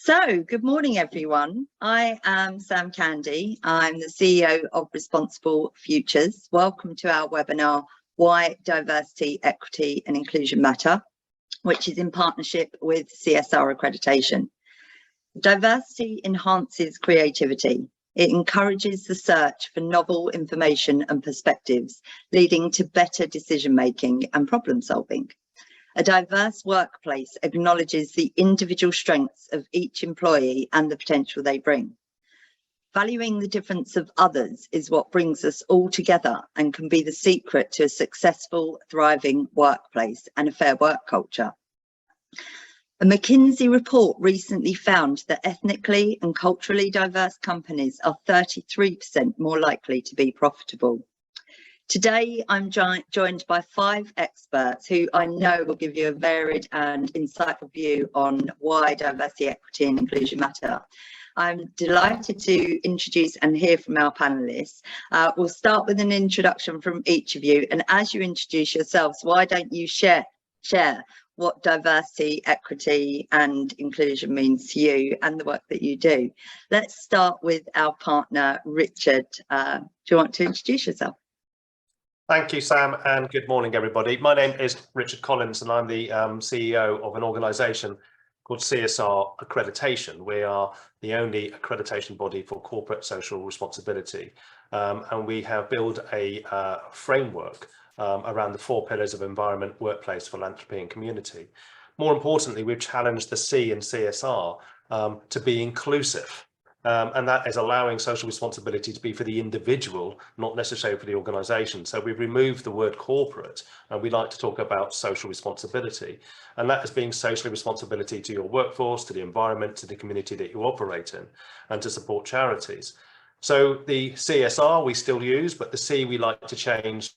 So, good morning, everyone. I am Sam Candy. I'm the CEO of Responsible Futures. Welcome to our webinar, Why Diversity, Equity and Inclusion Matter, which is in partnership with CSR accreditation. Diversity enhances creativity. It encourages the search for novel information and perspectives, leading to better decision-making and problem-solving. A diverse workplace acknowledges the individual strengths of each employee and the potential they bring. Valuing the difference of others is what brings us all together and can be the secret to a successful, thriving workplace and a fair work culture. A McKinsey report recently found that ethnically and culturally diverse companies are 33% more likely to be profitable. Today, I'm joined by 5 experts who I know will give you a varied and insightful view on why diversity, equity and inclusion matter. I'm delighted to introduce and hear from our panellists. We'll start with an introduction from each of you, and as you introduce yourselves, why don't you share what diversity, equity and inclusion means to you and the work that you do. Let's start with our partner, Richard. Do you want to introduce yourself? Thank you, Sam, and good morning, everybody. My name is Richard Collins, and I'm the CEO of an organisation called CSR Accreditation. We are the only accreditation body for corporate social responsibility, and we have built a framework around the 4 pillars of environment, workplace, philanthropy and community. More importantly, we've challenged the C in CSR to be inclusive. And that is allowing social responsibility to be for the individual, not necessarily for the organisation. So we've removed the word corporate, and we like to talk about social responsibility. And that is being social responsibility to your workforce, to the environment, to the community that you operate in, and to support charities. So the CSR we still use, but the C we like to change.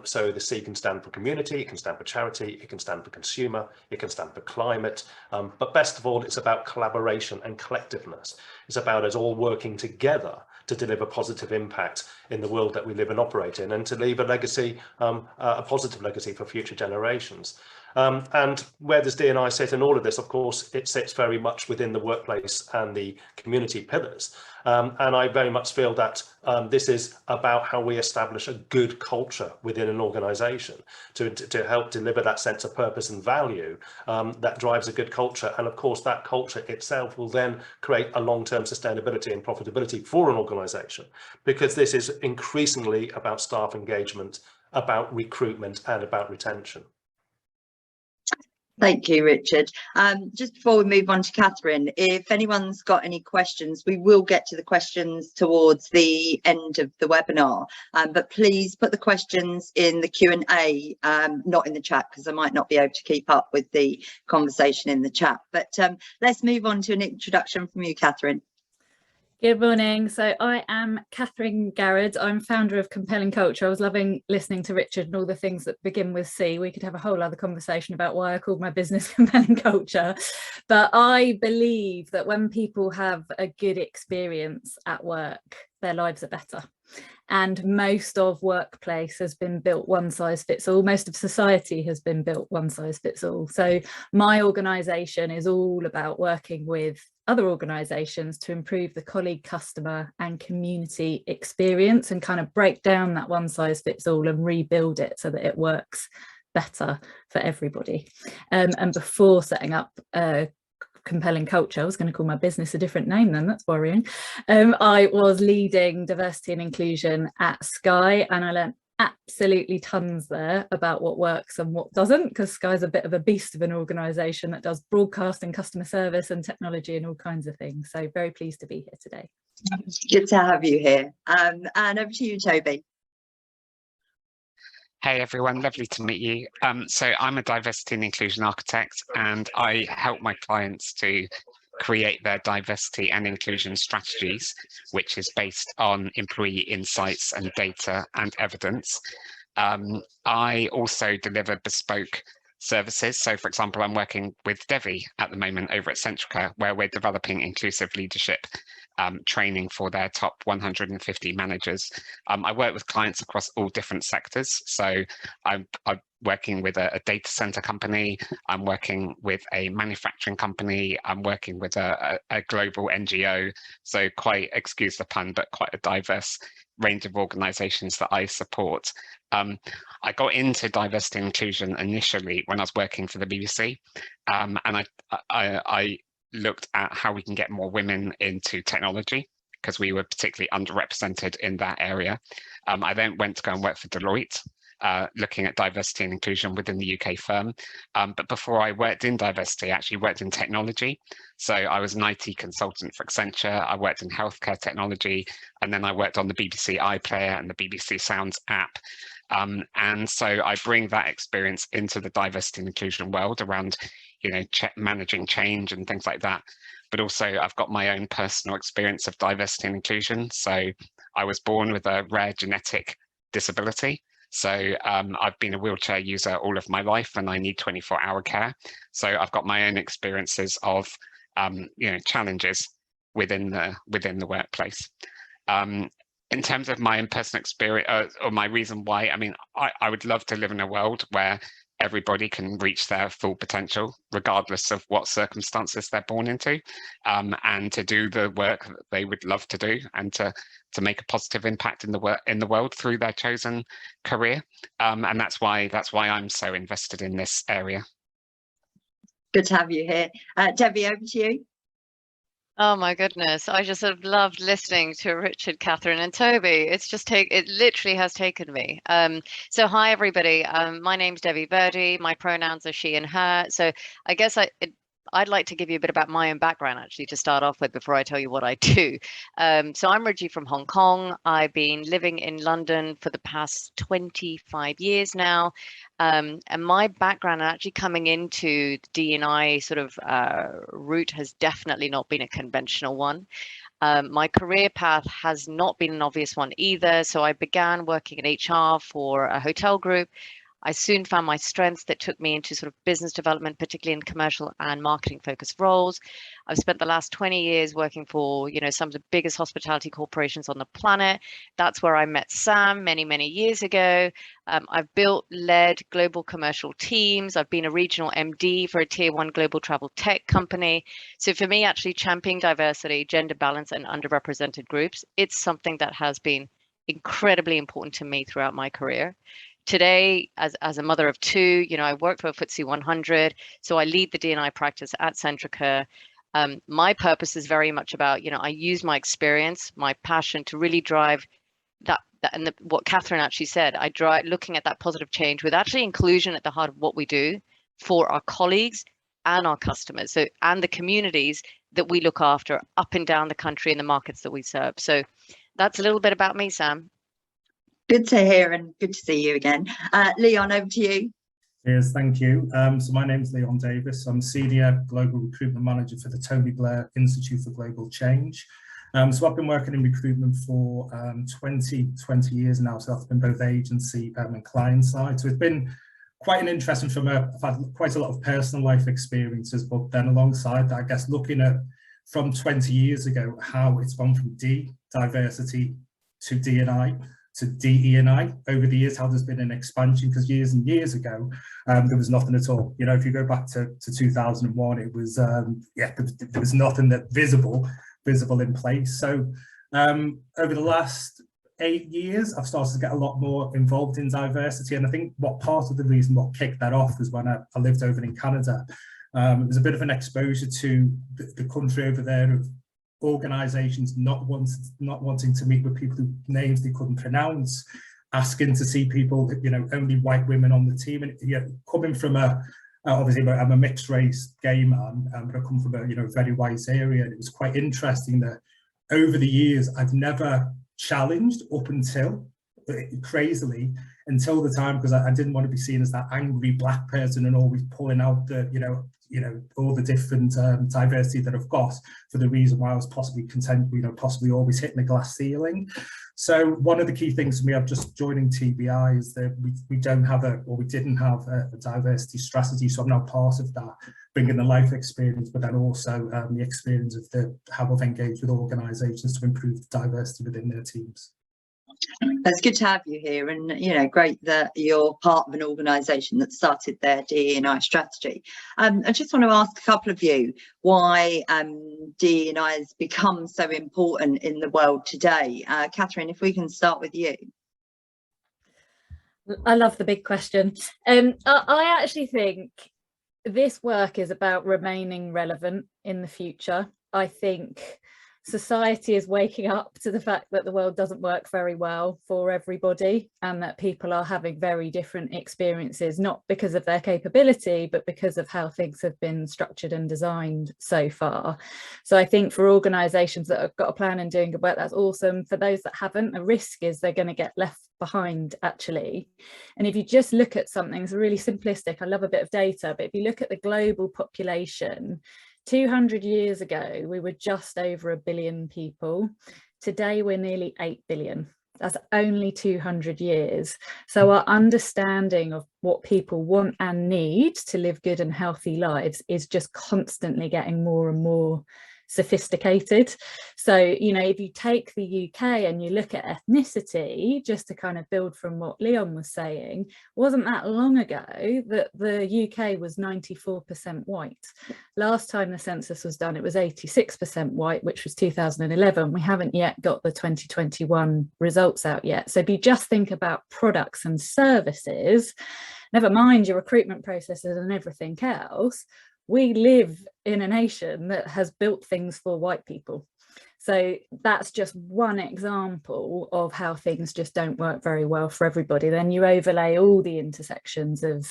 So the C can stand for community, it can stand for charity, it can stand for consumer, it can stand for climate, but best of all, it's about collaboration and collectiveness. It's about us all working together to deliver positive impact in the world that we live and operate in, and to leave a legacy, a positive legacy for future generations. And where does DE&I sit in all of this? Of course, it sits very much within the workplace and the community pillars. And I very much feel that this is about how we establish a good culture within an organisation to help deliver that sense of purpose and value that drives a good culture. And of course, that culture itself will then create a long-term sustainability and profitability for an organisation, because this is increasingly about staff engagement, about recruitment and about retention. Thank you, Richard. Just before we move on to Catherine, if anyone's got any questions, we will get to the questions towards the end of the webinar, but please put the questions in the Q&A, not in the chat, because I might not be able to keep up with the conversation in the chat. But let's move on to an introduction from you, Catherine. Good morning. So I am Catherine Garrard. I'm founder of Compelling Culture. I was loving listening to Richard and all the things that begin with C. We could have a whole other conversation about why I called my business Compelling Culture. But I believe that when people have a good experience at work, their lives are better. And most of workplace has been built one size fits all. Most of society has been built one size fits all. So my organisation is all about working with other organisations to improve the colleague, customer and community experience and kind of break down that one size fits all and rebuild it so that it works better for everybody. And before setting up Compelling Culture, I was going to call my business a different name then, that's worrying. I was leading diversity and inclusion at Sky, and I learned absolutely tons there about what works and what doesn't, because Sky's a bit of a beast of an organisation that does broadcasting, customer service and technology and all kinds of things. So very pleased to be here today. Good to have you here. And over to you, Toby. Hey everyone, lovely to meet you. So I'm a diversity and inclusion architect, and I help my clients to create their diversity and inclusion strategies, which is based on employee insights and data and evidence. I also deliver bespoke services. So for example, I'm working with Devi at the moment over at Centrica, where we're developing inclusive leadership training for their top 150 managers. I work with clients across all different sectors. So I working with a data center company. I'm working with a manufacturing company. I'm working with a global NGO. So quite, excuse the pun, but quite a diverse range of organizations that I support. I got into diversity and inclusion initially when I was working for the BBC, and I looked at how we can get more women into technology, because we were particularly underrepresented in that area. I then went to go and work for Deloitte, looking at diversity and inclusion within the UK firm. But before I worked in diversity, I actually worked in technology. So I was an IT consultant for Accenture. I worked in healthcare technology, and then I worked on the BBC iPlayer and the BBC Sounds app. And so I bring that experience into the diversity and inclusion world around, managing change and things like that. But also I've got my own personal experience of diversity and inclusion. So I was born with a rare genetic disability. So I've been a wheelchair user all of my life, and I need 24-hour care. So I've got my own experiences of, challenges within the workplace. In terms of my own personal experience or my reason why, I would love to live in a world where everybody can reach their full potential, regardless of what circumstances they're born into, and to do the work that they would love to do, and to make a positive impact in the world through their chosen career. And that's why I'm so invested in this area. Good to have you here. Debbie, over to you. Oh my goodness, I just have loved listening to Richard, Catherine and Toby. It literally has taken me. So hi everybody, my name's Debbie Verdi, my pronouns are she and her. So I guess I'd like to give you a bit about my own background actually to start off with before I tell you what I do. So I'm originally from Hong Kong. I've been living in London for the past 25 years now. And my background actually coming into DE&I sort of route has definitely not been a conventional one. My career path has not been an obvious one either. So I began working in HR for a hotel group. I soon found my strengths that took me into sort of business development, particularly in commercial and marketing focused roles. I've spent the last 20 years working for, some of the biggest hospitality corporations on the planet. That's where I met Sam many, many years ago. I've led global commercial teams. I've been a regional MD for a tier 1 global travel tech company. So for me, actually championing diversity, gender balance and underrepresented groups, it's something that has been incredibly important to me throughout my career. Today, as a mother of two, I work for a FTSE 100, so I lead the D&I practice at Centrica. My purpose is very much about, I use my experience, my passion to really drive that and what Catherine actually said. I drive looking at that positive change with actually inclusion at the heart of what we do for our colleagues and our customers, so and the communities that we look after up and down the country and the markets that we serve. So that's a little bit about me, Sam. Good to hear and good to see you again. Leon, over to you. Cheers, thank you. So my name's Leon Davis. I'm Senior Global Recruitment Manager for the Tony Blair Institute for Global Change. So I've been working in recruitment for 20 years now. So that's been both agency and client side. So it's been quite an interesting I've had quite a lot of personal life experiences, but then alongside that, I guess looking at from 20 years ago, how it's gone from diversity to D&I to DE&I over the years, how there's been an expansion, because years and years ago, there was nothing at all. If you go back to 2001, it was, there was nothing that visible in place. So over the last 8 years, I've started to get a lot more involved in diversity. And I think part of the reason what kicked that off was when I lived over in Canada. It was a bit of an exposure to the country over there of organisations not wanting to meet with people whose names they couldn't pronounce, asking to see people, only white women on the team. And coming from obviously I'm a mixed race gay man, but I come from a very white area, and it was quite interesting that over the years I've never challenged up until crazily until the time, because I didn't want to be seen as that angry black person and always pulling out the all the different diversity that I've got for the reason why I was possibly content, possibly always hitting the glass ceiling. So one of the key things for me, I've just joining TBI, is that we didn't have a diversity strategy. So I'm now part of that, bringing the life experience, but then also the experience of how I've engaged with organisations to improve the diversity within their teams. It's good to have you here, and great that you're part of an organisation that started their DE&I strategy. I just want to ask a couple of you why DE&I has become so important in the world today. Catherine, if we can start with you. I love the big question. I actually think this work is about remaining relevant in the future. I think society is waking up to the fact that the world doesn't work very well for everybody, and that people are having very different experiences, not because of their capability, but because of how things have been structured and designed so far. So I think for organisations that have got a plan and doing good work, that's awesome. For those that haven't, the risk is they're going to get left behind, actually. And if you just look at something, it's really simplistic, I love a bit of data, but if you look at the global population, 200 years ago, we were just over 1 billion people. Today, we're nearly 8 billion. That's only 200 years. So our understanding of what people want and need to live good and healthy lives is just constantly getting more and more sophisticated. So, if you take the UK and you look at ethnicity, just to kind of build from what Leon was saying, wasn't that long ago that the UK was 94% white. Last time the census was done, it was 86% white, which was 2011. We haven't yet got the 2021 results out yet. So if you just think about products and services, never mind your recruitment processes and everything else, we live in a nation that has built things for white people. So that's just one example of how things just don't work very well for everybody. Then you overlay all the intersections of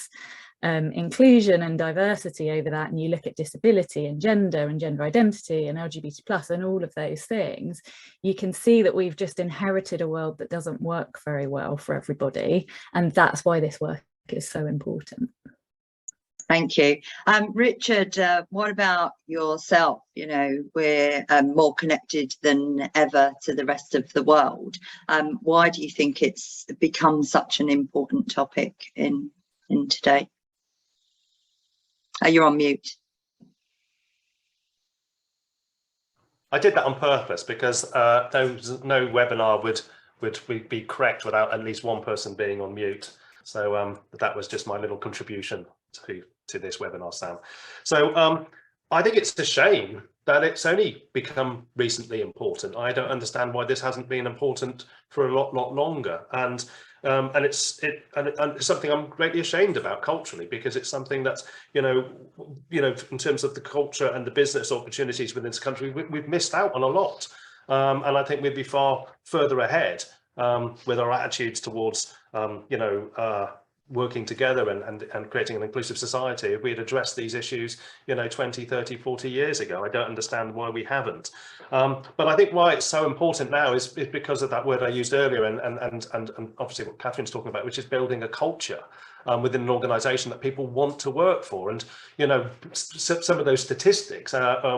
inclusion and diversity over that, and you look at disability and gender identity and LGBT plus and all of those things, you can see that we've just inherited a world that doesn't work very well for everybody. And that's why this work is so important. Thank you. Richard, what about yourself? We're more connected than ever to the rest of the world. Why do you think it's become such an important topic in today? You're on mute. I did that on purpose because no webinar would be correct without at least one person being on mute. So that was just my little contribution to this webinar, Sam. So I think it's a shame that it's only become recently important. I don't understand why this hasn't been important for a lot longer. And it's something I'm greatly ashamed about culturally, because it's something that's, in terms of the culture and the business opportunities within this country, we've missed out on a lot. And I think we'd be far further ahead with our attitudes towards, working together and creating an inclusive society if we had addressed these issues 20, 30, 40 years ago. I don't understand why we haven't, but I think why it's so important now is because of that word I used earlier, and obviously what Catherine's talking about, which is building a culture within an organization that people want to work for. And some of those statistics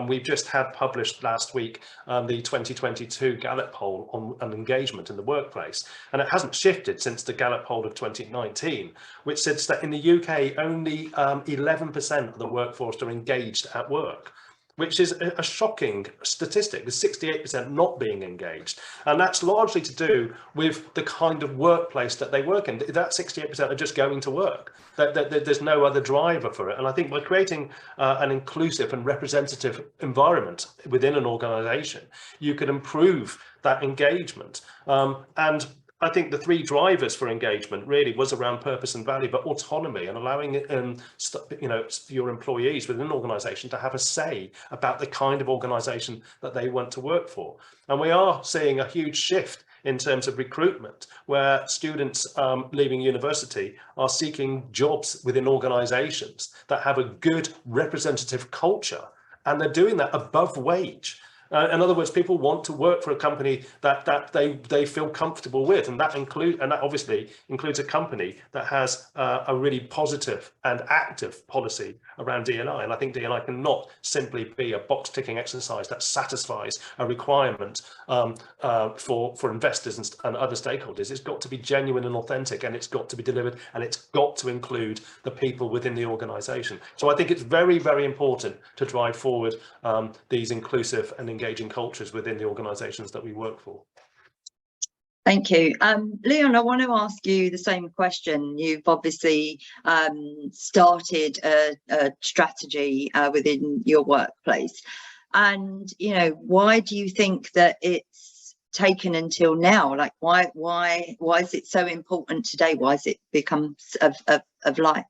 we've just had published last week, the 2022 Gallup poll on engagement in the workplace, and it hasn't shifted since the Gallup poll of 2019, which says that in the UK only 11% of the workforce are engaged at work, which is a shocking statistic, with 68% not being engaged. And that's largely to do with the kind of workplace that they work in. That 68% are just going to work. There's no other driver for it. And I think by creating an inclusive and representative environment within an organization, you could improve that engagement. And I think the three drivers for engagement really was around purpose and value, but autonomy and allowing your employees within an organisation to have a say about the kind of organisation that they want to work for. And we are seeing a huge shift in terms of recruitment, where students leaving university are seeking jobs within organisations that have a good representative culture, and they're doing that above wage. In other words, people want to work for a company that they feel comfortable with, and that obviously includes a company that has a really positive and active policy around DE&I. And I think DE&I cannot simply be a box ticking exercise that satisfies a requirement for investors and other stakeholders. It's got to be genuine and authentic, and it's got to be delivered, and it's got to include the people within the organisation. So I think it's very, very important to drive forward these inclusive and engaging cultures within the organisations that we work for. Thank you. Leon, I want to ask you the same question. You've obviously started a strategy within your workplace. And, you know, why do you think that it's taken until now? Like, why is it so important today? Why has it become of light?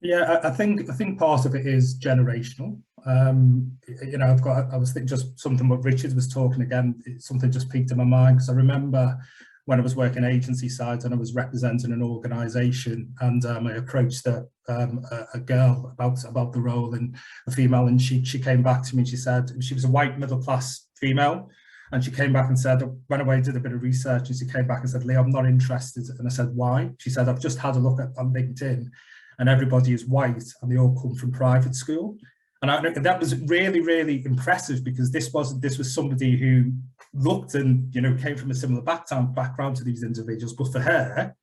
Yeah, I think part of it is generational. You know, I was thinking just something what Richard was talking again, something just piqued in my mind, because I remember when I was working agency side and I was representing an organisation, and I approached a girl about the role, and a female, and she came back to me and she said, she was a white middle class female, and she came back and said, I went away, did a bit of research, and she came back and said, Lee, I'm not interested. And I said, why? She said, I've just had a look on LinkedIn and everybody is white and they all come from private school. And that was really, really impressive, because this was somebody who looked and, you know, came from a similar background to these individuals, but for her,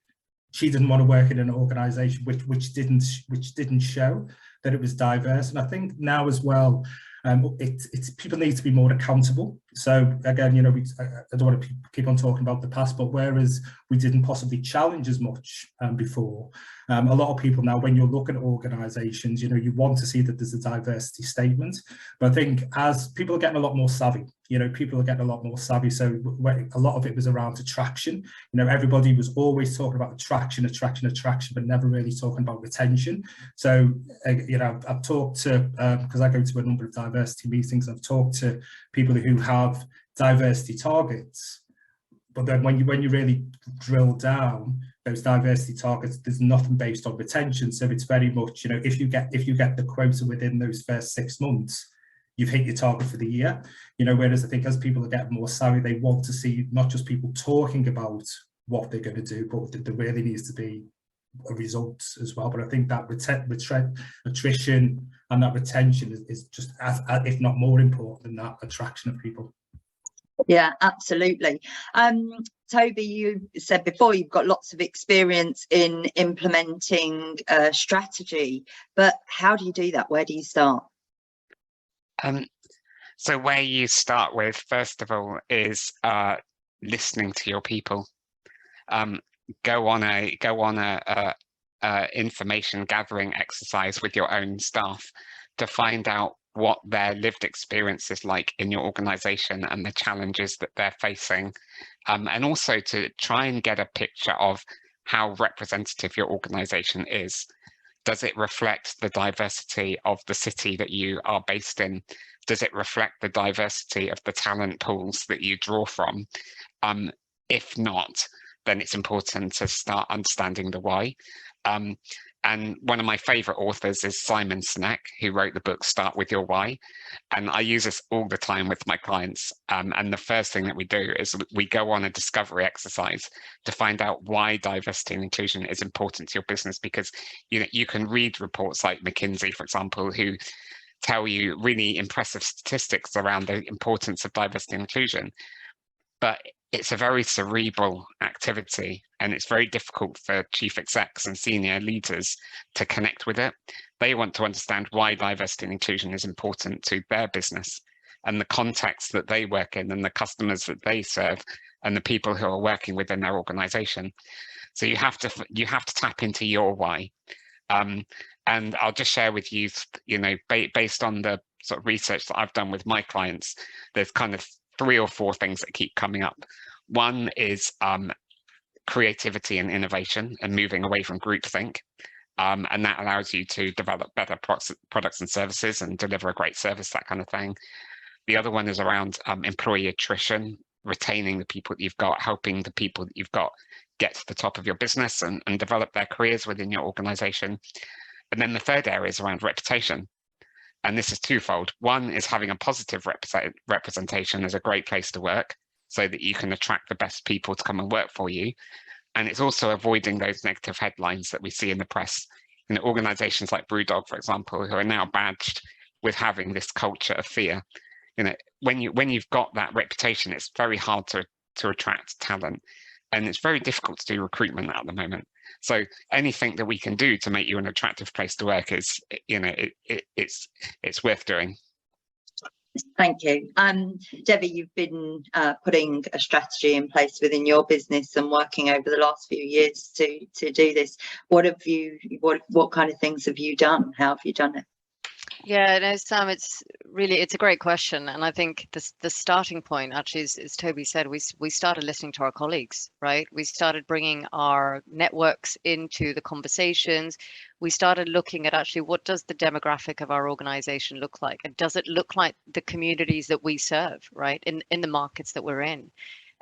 she didn't want to work in an organisation which didn't show that it was diverse. And I think now as well, it's people need to be more accountable. So again, you know, I don't want to keep on talking about the past, but whereas we didn't possibly challenge as much before, a lot of people now, when you look at organisations, you know, you want to see that there's a diversity statement. But I think as people are getting a lot more savvy, you know, people are getting a lot more savvy. So a lot of it was around attraction. You know, everybody was always talking about attraction, but never really talking about retention. So, you know, I've talked to, because I go to a number of diversity meetings, I've talked to people who have diversity targets. But then when you really drill down those diversity targets, there's nothing based on retention. So it's very much, you know, if you get the quota within those first 6 months, you've hit your target for the year. You know, whereas I think as people are getting more savvy, they want to see not just people talking about what they're going to do, but there really needs to be a result as well. But I think that attrition and that retention is just as, if not more important than that attraction of people. Yeah, absolutely. Toby, you said before you've got lots of experience in implementing strategy, but how do you do that? Where do you start? So where you start with, first of all, is listening to your people. Go on a information gathering exercise with your own staff to find out what their lived experience is like in your organization and the challenges that they're facing, and also to try and get a picture of how representative your organization is. Does it reflect the diversity of the city that you are based in? Does it reflect the diversity of the talent pools that you draw from? If not, then it's important to start understanding the why. And one of my favorite authors is Simon Sinek, who wrote the book Start With Your Why. And I use this all the time with my clients. And the first thing that we do is we go on a discovery exercise to find out why diversity and inclusion is important to your business, because you know, you can read reports like McKinsey, for example, who tell you really impressive statistics around the importance of diversity and inclusion. But it's a very cerebral activity, and it's very difficult for chief execs and senior leaders to connect with it. They want to understand why diversity and inclusion is important to their business and the context that they work in and the customers that they serve and the people who are working within their organization. So you have to tap into your why. And I'll just share with you, you know, based on the sort of research that I've done with my clients, there's kind of 3 or 4 things that keep coming up. One is creativity and innovation and moving away from groupthink. And that allows you to develop better products and services and deliver a great service, that kind of thing. The other one is around employee attrition, retaining the people that you've got, helping the people that you've got get to the top of your business and develop their careers within your organization. And then the third area is around reputation. And this is twofold. One is having a positive representation as a great place to work so that you can attract the best people to come and work for you. And it's also avoiding those negative headlines that we see in the press. You know, organizations like Brewdog, for example, who are now badged with having this culture of fear. You know, when you've got that reputation, it's very hard to attract talent. And it's very difficult to do recruitment at the moment. So anything that we can do to make you an attractive place to work is, you know, it's worth doing. Thank you. Debbie, you've been putting a strategy in place within your business and working over the last few years to do this. What kind of things have you done? How have you done it? Yeah, no, Sam, it's a great question. And I think the starting point actually is, as Toby said, we started listening to our colleagues, right? We started bringing our networks into the conversations. We started looking at actually what does the demographic of our organization look like? And does it look like the communities that we serve, right? In the markets that we're in.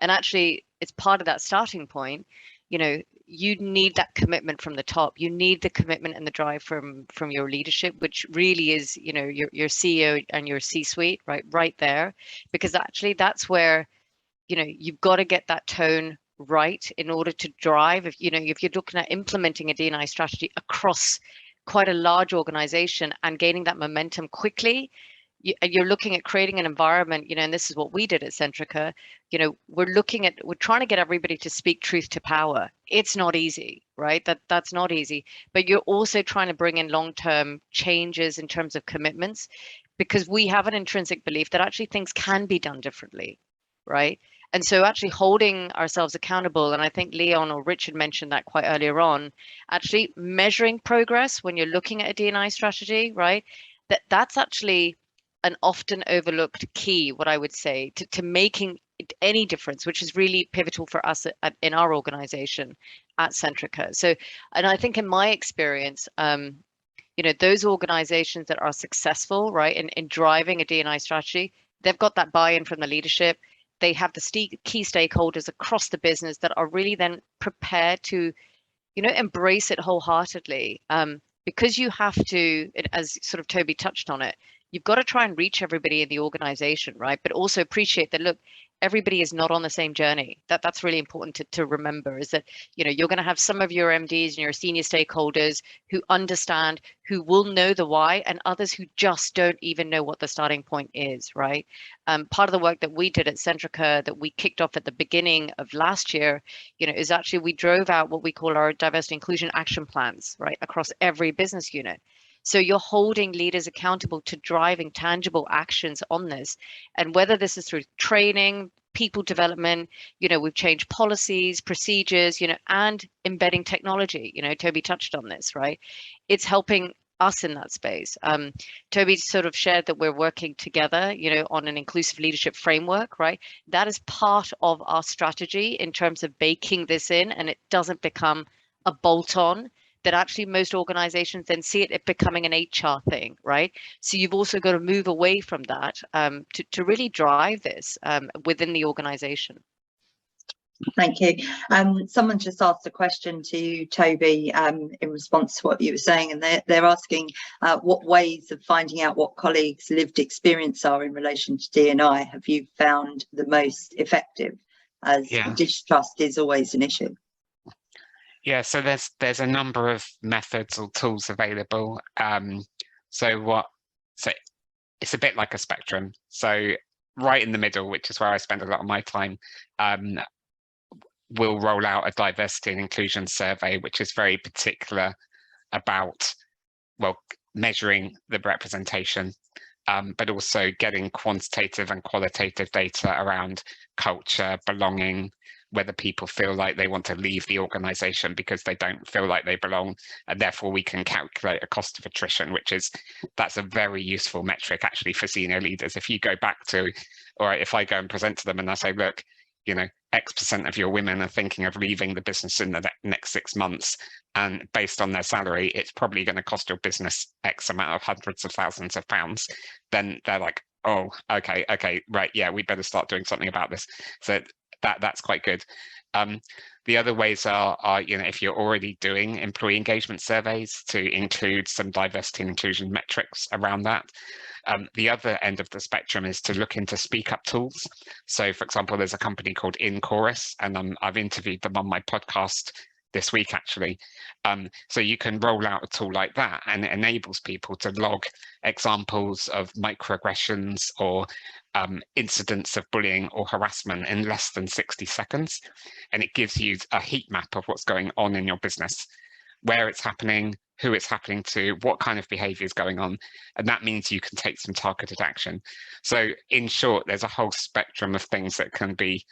And actually, it's part of that starting point. You know, you need that commitment from the top. You need the commitment and the drive from your leadership, which really is, you know, your CEO and your C-suite, right there, because actually that's where, you know, you've got to get that tone right in order to drive. If you're looking at implementing a D&I strategy across quite a large organization and gaining that momentum quickly, you're looking at creating an environment, you know, and this is what we did at Centrica. You know, we're trying to get everybody to speak truth to power. It's not easy, right? That's not easy, but you're also trying to bring in long-term changes in terms of commitments, because we have an intrinsic belief that actually things can be done differently, right? And so actually holding ourselves accountable, and I think Leon or Richard mentioned that quite earlier on, actually measuring progress when you're looking at a D&I strategy, right? That's actually an often overlooked key, what I would say, to making any difference, which is really pivotal for us in our organization at Centrica. So, and I think in my experience, you know, those organizations that are successful, right, in driving a D&I strategy, they've got that buy-in from the leadership. They have the key stakeholders across the business that are really then prepared to, you know, embrace it wholeheartedly. Because you have to, as sort of Toby touched on it, you've got to try and reach everybody in the organization, right? But also appreciate that, look, everybody is not on the same journey. That's really important to remember, is that, you know, you're going to have some of your MDs and your senior stakeholders who understand, who will know the why, and others who just don't even know what the starting point is, right? Part of the work that we did at Centrica that we kicked off at the beginning of last year, you know, is actually we drove out what we call our diversity inclusion action plans, right, across every business unit. So you're holding leaders accountable to driving tangible actions on this. And whether this is through training, people development, you know, we've changed policies, procedures, you know, and embedding technology, you know, Toby touched on this, right? It's helping us in that space. Toby sort of shared that we're working together, you know, on an inclusive leadership framework, right? That is part of our strategy in terms of baking this in, and it doesn't become a bolt-on that actually most organizations then see it becoming an HR thing, right? So you've also got to move away from that to really drive this within the organization. Thank you. Someone just asked a question to you, Toby, in response to what you were saying, and they're asking what ways of finding out what colleagues' lived experience are in relation to D&I have you found the most effective, as distrust is always an issue. Yeah, so there's a number of methods or tools available. So it's a bit like a spectrum. So right in the middle, which is where I spend a lot of my time, we'll roll out a diversity and inclusion survey, which is very particular about, well, measuring the representation, but also getting quantitative and qualitative data around culture, belonging, whether people feel like they want to leave the organization because they don't feel like they belong, and therefore we can calculate a cost of attrition, that's a very useful metric actually for senior leaders. If you go back to, all right, if I go and present to them and I say, look, you know, X% of your women are thinking of leaving the business in the next 6 months, and based on their salary, it's probably going to cost your business X amount of hundreds of thousands of pounds, then they're like, oh, okay, right, yeah, we better start doing something about this. So that's quite good. The other ways are, you know, if you're already doing employee engagement surveys, to include some diversity and inclusion metrics around that. The other end of the spectrum is to look into speak up tools. So for example, there's a company called InChorus, and I've interviewed them on my podcast this week actually. So you can roll out a tool like that, and it enables people to log examples of microaggressions or incidents of bullying or harassment in less than 60 seconds. And it gives you a heat map of what's going on in your business. where it's happening, who it's happening to, what kind of behaviour is going on, and that means you can take some targeted action. So in short, there's a whole spectrum of things that can be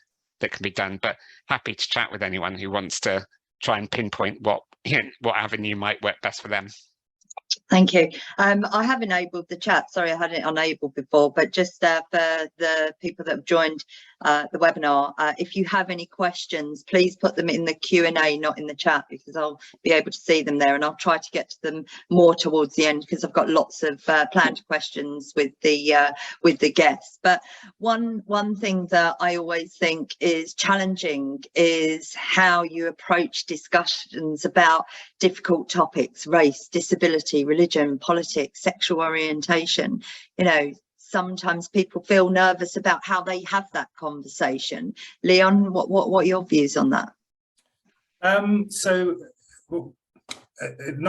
done, but happy to chat with anyone who wants to try and pinpoint what avenue might work best for them. Thank you. I have enabled the chat. Sorry, I had it enabled before, but just for the people that have joined the webinar, if you have any questions, please put them in the Q&A, not in the chat, because I'll be able to see them there, and I'll try to get to them more towards the end, because I've got lots of planned questions with the guests. But one thing that I always think is challenging is how you approach discussions about difficult topics: race, disability, religion, politics, sexual orientation. You know, sometimes people feel nervous about how they have that conversation. Leon, what are your views on that? Not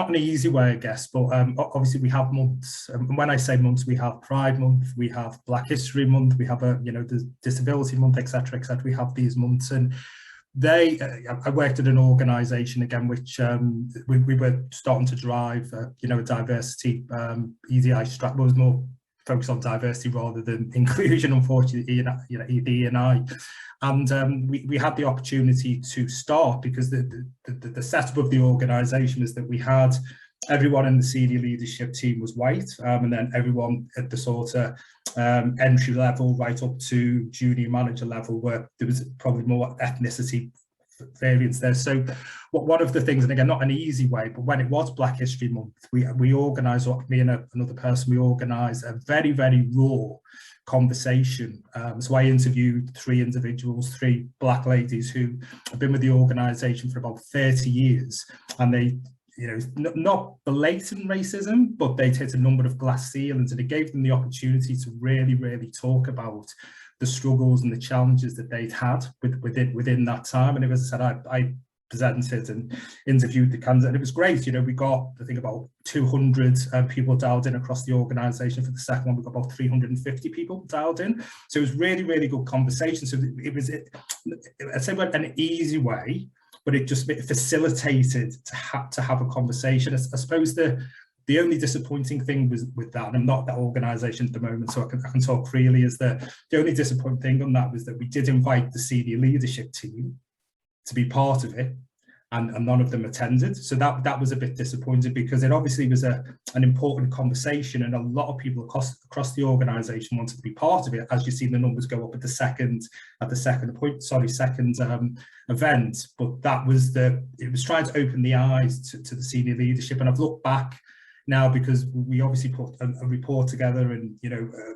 an easy way, I guess, but obviously we have months. And when I say months, we have Pride Month, we have Black History Month, we have the Disability Month, etc., etc. We have these months, and I worked at an organisation again, which we were starting to drive, a diversity EDI strategy. Was more focused on diversity rather than inclusion, unfortunately, DE&I. And we had the opportunity to start, because the setup of the organisation was that we had everyone in the senior leadership team was white, and then everyone at the sort of entry level right up to junior manager level, where there was probably more ethnicity variance there. So one of the things, and again, not an easy way, but when it was Black History Month, we organised, me and another person, we organised a very, very raw conversation. So I interviewed 3 individuals, 3 Black ladies who have been with the organisation for about 30 years, and they, not blatant racism, but they'd hit a number of glass ceilings, and it gave them the opportunity to really, really talk about the struggles and the challenges that they'd had within that time. And it was, as I said, I presented and interviewed the candidate, and it was great. We got, I think, about 200 people dialed in across the organisation. For the second one, we got about 350 people dialed in. So it was really, really good conversation. So I'd say an easy way, but it facilitated to have a conversation. I suppose the only disappointing thing was with that, and I'm not that organisation at the moment, so I can talk freely, is that the only disappointing thing on that was that we did invite the senior leadership team to be part of it, and none of them attended. So that was a bit disappointing, because it obviously was an important conversation, and a lot of people across the organisation wanted to be part of it, as you've seen the numbers go up at the second event. But it was trying to open the eyes to the senior leadership. And I've looked back now, because we obviously put a report together and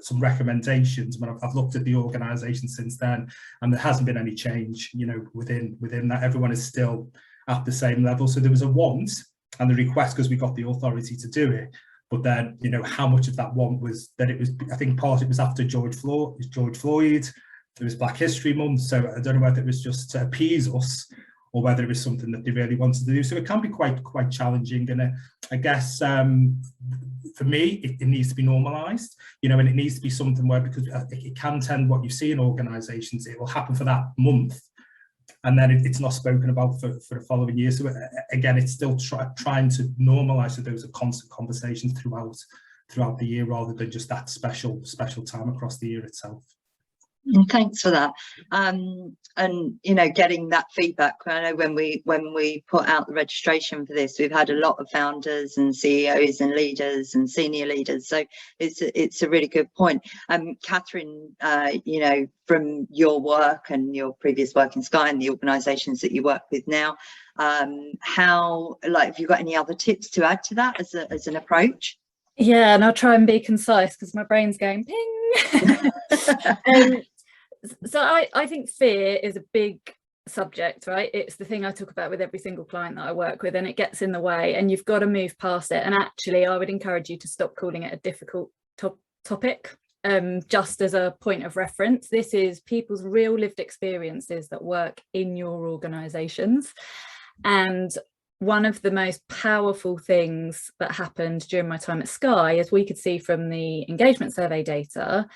some recommendations, but I've looked at the organisation since then, and there hasn't been any change within that. Everyone is still at the same level. So there was a want and the request, because we got the authority to do it, but then how much of that want was that it was, I think part of it was after George Floyd, it was Black History Month, so I don't know whether it was just to appease us or whether it was something that they really wanted to do. So it can be quite challenging, and I guess for me it needs to be normalised, and it needs to be something where, because it can tend, what you see in organisations, it will happen for that month, and then it's not spoken about for the following year. So again, it's still trying to normalise, so those are constant conversations throughout the year, rather than just that special time across the year itself. Thanks for that. And getting that feedback. I know when we put out the registration for this, we've had a lot of founders and CEOs and leaders and senior leaders. So it's a really good point. Catherine, from your work and your previous work in Sky and the organisations that you work with now, have you got any other tips to add to that as an approach? Yeah, and I'll try and be concise, because my brain's going ping. So I think fear is a big subject, right? It's the thing I talk about with every single client that I work with, and it gets in the way, and you've got to move past it. And actually, I would encourage you to stop calling it a difficult topic, just as a point of reference. This is people's real lived experiences that work in your organisations. And one of the most powerful things that happened during my time at Sky, as we could see from the engagement survey data,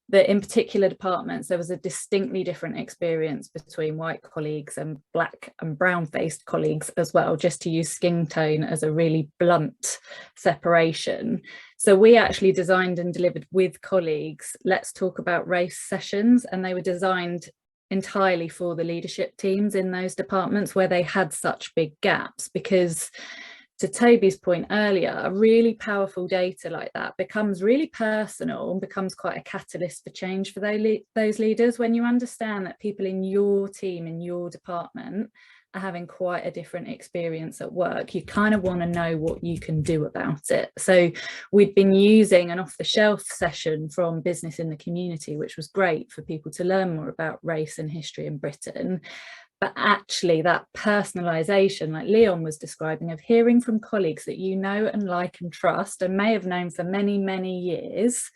that in particular departments, there was a distinctly different experience between white colleagues and black and brown faced colleagues as well, just to use skin tone as a really blunt separation. So we actually designed and delivered with colleagues, let's talk about race sessions, and they were designed entirely for the leadership teams in those departments where they had such big gaps, because to Toby's point earlier, really powerful data like that becomes really personal and becomes quite a catalyst for change for those leaders. When you understand that people in your team, in your department, are having quite a different experience at work, you kind of want to know what you can do about it. So we'd been using an off-the-shelf session from Business in the Community, which was great for people to learn more about race and history in Britain. But actually that personalisation, like Leon was describing, of hearing from colleagues that you know and like and trust and may have known for many, many years,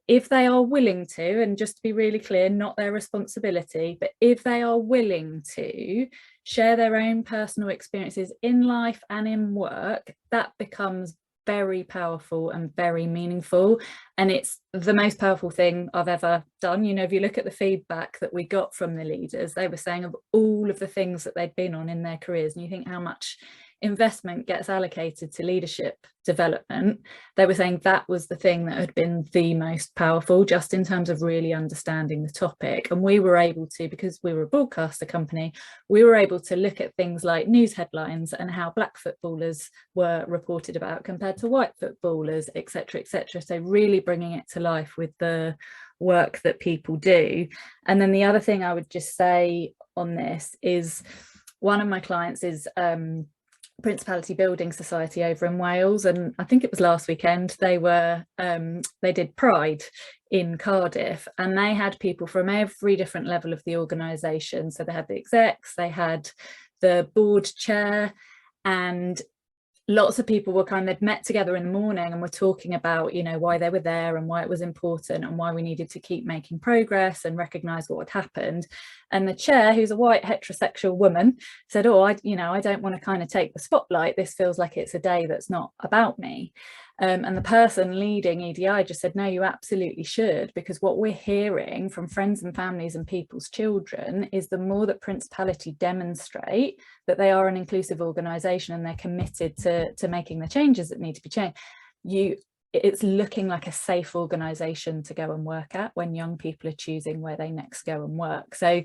if they are willing to, and just to be really clear, not their responsibility, but if they are willing to share their own personal experiences in life and in work, that becomes very powerful and very meaningful. And it's the most powerful thing I've ever done. You know, if you look at the feedback that we got from the leaders, they were saying of all of the things that they'd been on in their careers, and you think how much investment gets allocated to leadership development, they were saying that was the thing that had been the most powerful, just in terms of really understanding the topic. And we were able to, because we were a broadcaster company, we were able to look at things like news headlines and how black footballers were reported about compared to white footballers, etc., etc. So really bringing it to life with the work that people do. And then the other thing I would just say on this is, one of my clients is Principality Building Society over in Wales, and I think it was last weekend they did Pride in Cardiff, and they had people from every different level of the organisation. So they had the execs, they had the board chair, and lots of people were they'd met together in the morning and were talking about, you know, why they were there and why it was important and why we needed to keep making progress and recognise what had happened. And the chair, who's a white heterosexual woman, said, oh, I don't want to take the spotlight. This feels like it's a day that's not about me. And the person leading EDI just said, no, you absolutely should, because what we're hearing from friends and families and people's children is the more that Principality demonstrate that they are an inclusive organisation and they're committed to making the changes that need to be changed, it's looking like a safe organisation to go and work at when young people are choosing where they next go and work. So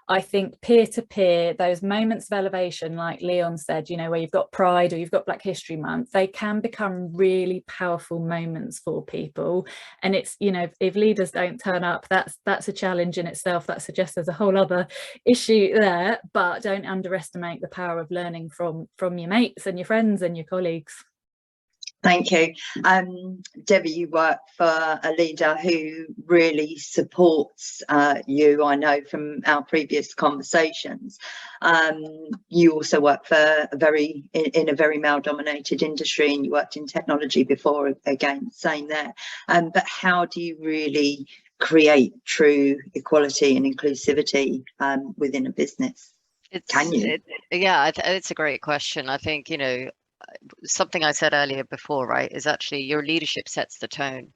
I think peer-to-peer, those moments of elevation, like Leon said, you know, where you've got Pride or you've got Black History Month, they can become really powerful moments for people. And it's, you know, if leaders don't turn up, that's a challenge in itself. That suggests there's a whole other issue there, but don't underestimate the power of learning from your mates and your friends and your colleagues. Thank you. Debbie, you work for a leader who really supports you, I know from our previous conversations. You also work for in a very male-dominated industry, and you worked in technology before, again, same there. But how do you really create true equality and inclusivity within a business? Can you? It's a great question. I think, you know, something I said earlier before, right, is actually your leadership sets the tone.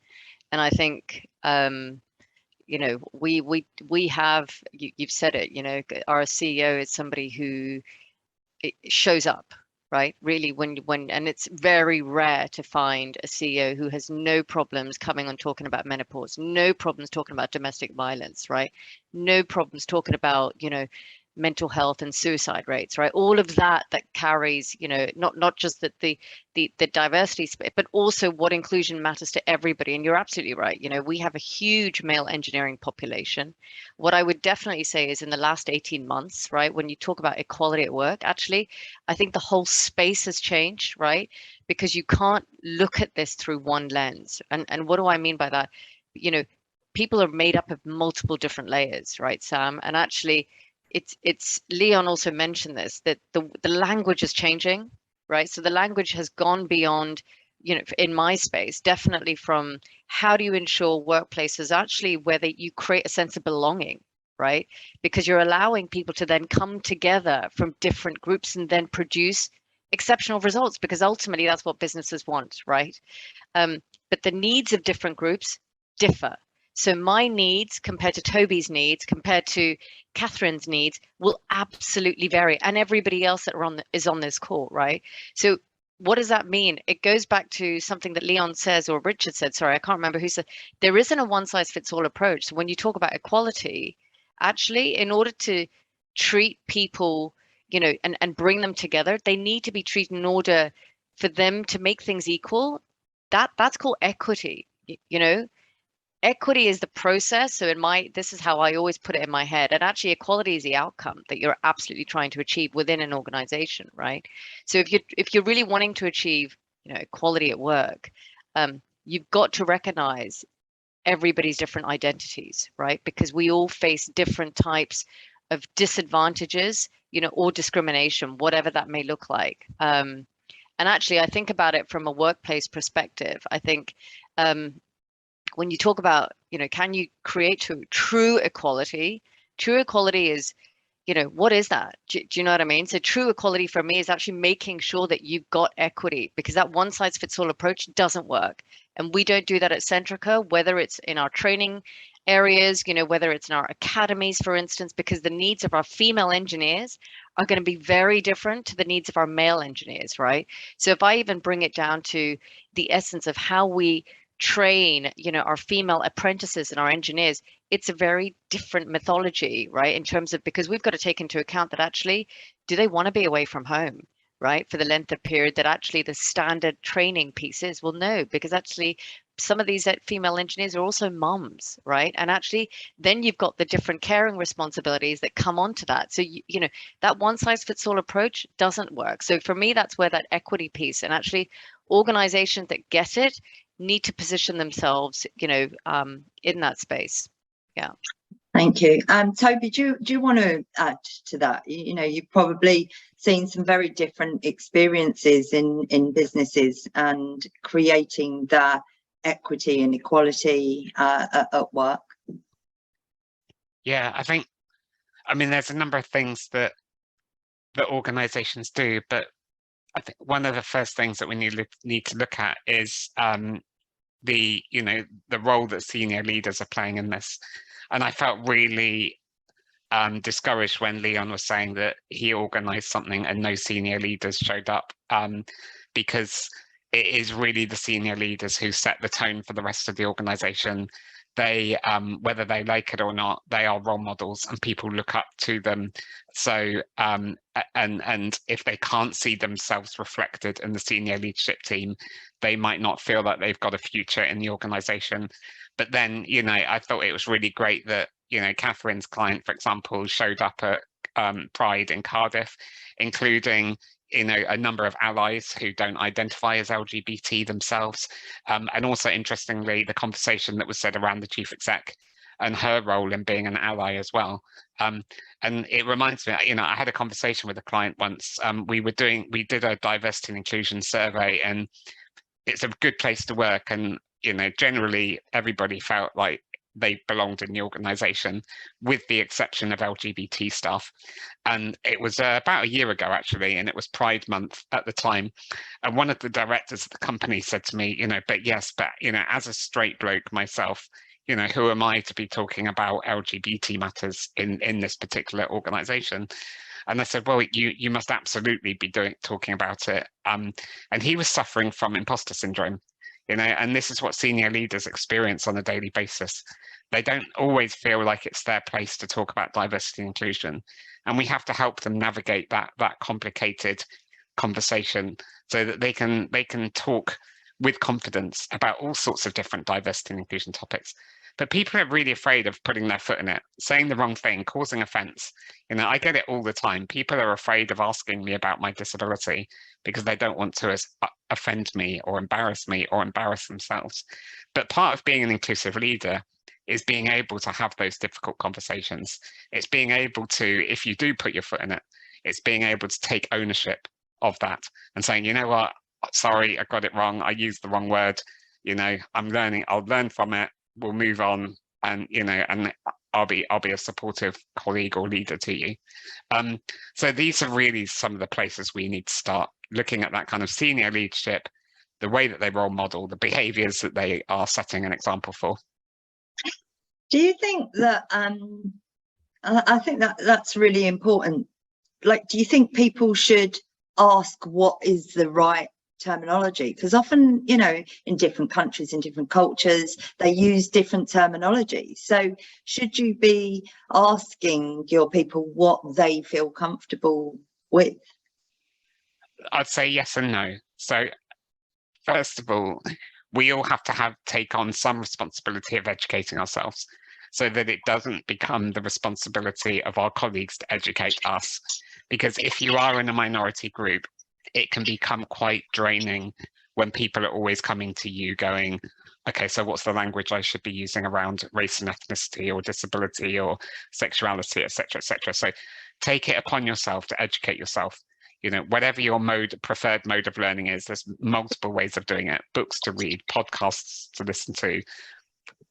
And I think, you know, we have, you've said it, you know, our CEO is somebody who shows up, right? Really, and it's very rare to find a CEO who has no problems coming on talking about menopause, no problems talking about domestic violence, right? No problems talking about, you know, mental health and suicide rates, right? All of that carries, you know, not just the diversity, but also what inclusion matters to everybody. And you're absolutely right. You know, we have a huge male engineering population. What I would definitely say is in the last 18 months, right, when you talk about equality at work, actually, I think the whole space has changed, right? Because you can't look at this through one lens. And what do I mean by that? You know, people are made up of multiple different layers, right, Sam? And actually, it's Leon also mentioned this, that the language is changing, right? So the language has gone beyond, you know, in my space, definitely from how do you ensure workplaces actually where you create a sense of belonging, right? Because you're allowing people to then come together from different groups and then produce exceptional results, because ultimately that's what businesses want, right? But the needs of different groups differ. So my needs compared to Toby's needs, compared to Catherine's needs, will absolutely vary, and everybody else that is on this call, right? So what does that mean? It goes back to something that Leon says, or Richard said, sorry, I can't remember who said, there isn't a one size fits all approach. So when you talk about equality, actually, in order to treat people, you know, and bring them together, they need to be treated in order for them to make things equal. That's called equity, you know. Equity is the process. So this is how I always put it in my head. And actually equality is the outcome that you're absolutely trying to achieve within an organization, right? So if you're really wanting to achieve, you know, equality at work, you've got to recognize everybody's different identities, right? Because we all face different types of disadvantages, you know, or discrimination, whatever that may look like. And actually, I think about it from a workplace perspective. I think when you talk about, you know, can you create true equality? True equality is, you know, what is that? Do you know what I mean? So true equality for me is actually making sure that you've got equity, because that one size fits all approach doesn't work. And we don't do that at Centrica, whether it's in our training areas, you know, whether it's in our academies, for instance, because the needs of our female engineers are going to be very different to the needs of our male engineers, right? So if I even bring it down to the essence of how we train, you know, our female apprentices and our engineers, it's a very different mythology, right? In terms of, because we've got to take into account that actually, do they want to be away from home, right? For the length of period that actually the standard training pieces will no, because actually some of these female engineers are also moms, right? And actually then you've got the different caring responsibilities that come onto that. So, you know, that one size fits all approach doesn't work. So for me, that's where that equity piece, and actually organizations that get it need to position themselves, you know, in that space. Yeah. Thank you. Toby, do you want to add to that? You know, you've probably seen some very different experiences in businesses and creating that equity and equality at work. Yeah, I mean, there's a number of things that organizations do, but I think one of the first things that we need to look at is the role that senior leaders are playing in this. And I felt really discouraged when Leon was saying that he organized something and no senior leaders showed up, because it is really the senior leaders who set the tone for the rest of the organization. They, whether they like it or not, they are role models and people look up to them. So, and if they can't see themselves reflected in the senior leadership team, they might not feel that they've got a future in the organization. But then, you know, I thought it was really great that, you know, Catherine's client, for example, showed up at Pride in Cardiff, including, you know, a number of allies who don't identify as LGBT themselves. And also, interestingly, the conversation that was said around the chief exec and her role in being an ally as well. And it reminds me, you know, I had a conversation with a client once. We did a diversity and inclusion survey, and it's a good place to work. And, you know, generally everybody felt like they belonged in the organization, with the exception of LGBT staff. And it was about a year ago, actually, and it was Pride Month at the time. And one of the directors of the company said to me, you know, but you know, as a straight bloke myself, you know, who am I to be talking about LGBT matters in this particular organization? And I said, well, you must absolutely be talking about it. And he was suffering from imposter syndrome. You know, and this is what senior leaders experience on a daily basis. They don't always feel like it's their place to talk about diversity and inclusion. And we have to help them navigate that complicated conversation so that they can talk with confidence about all sorts of different diversity and inclusion topics. But people are really afraid of putting their foot in it, saying the wrong thing, causing offense. You know, I get it all the time. People are afraid of asking me about my disability because they don't want to offend me or embarrass themselves. But part of being an inclusive leader is being able to have those difficult conversations. It's being able to, if you do put your foot in it, it's being able to take ownership of that and saying, you know what, sorry, I got it wrong. I used the wrong word. You know, I'm learning, I'll learn from it. We'll move on, and, you know, and I'll be a supportive colleague or leader to you. So these are really some of the places we need to start looking at, that kind of senior leadership, the way that they role model, the behaviors that they are setting an example for. Do you think that, I think that that's really important. Like, do you think people should ask what is the right terminology? Because often, you know, in different countries, in different cultures, they use different terminology. So should you be asking your people what they feel comfortable with? I'd say yes and no. So first of all, we all have to take on some responsibility of educating ourselves so that it doesn't become the responsibility of our colleagues to educate us. Because if you are in a minority group, it can become quite draining when people are always coming to you going, okay, so what's the language I should be using around race and ethnicity or disability or sexuality, etc., etc. So take it upon yourself to educate yourself. You know, whatever your preferred mode of learning is, there's multiple ways of doing it. Books to read, podcasts to listen to,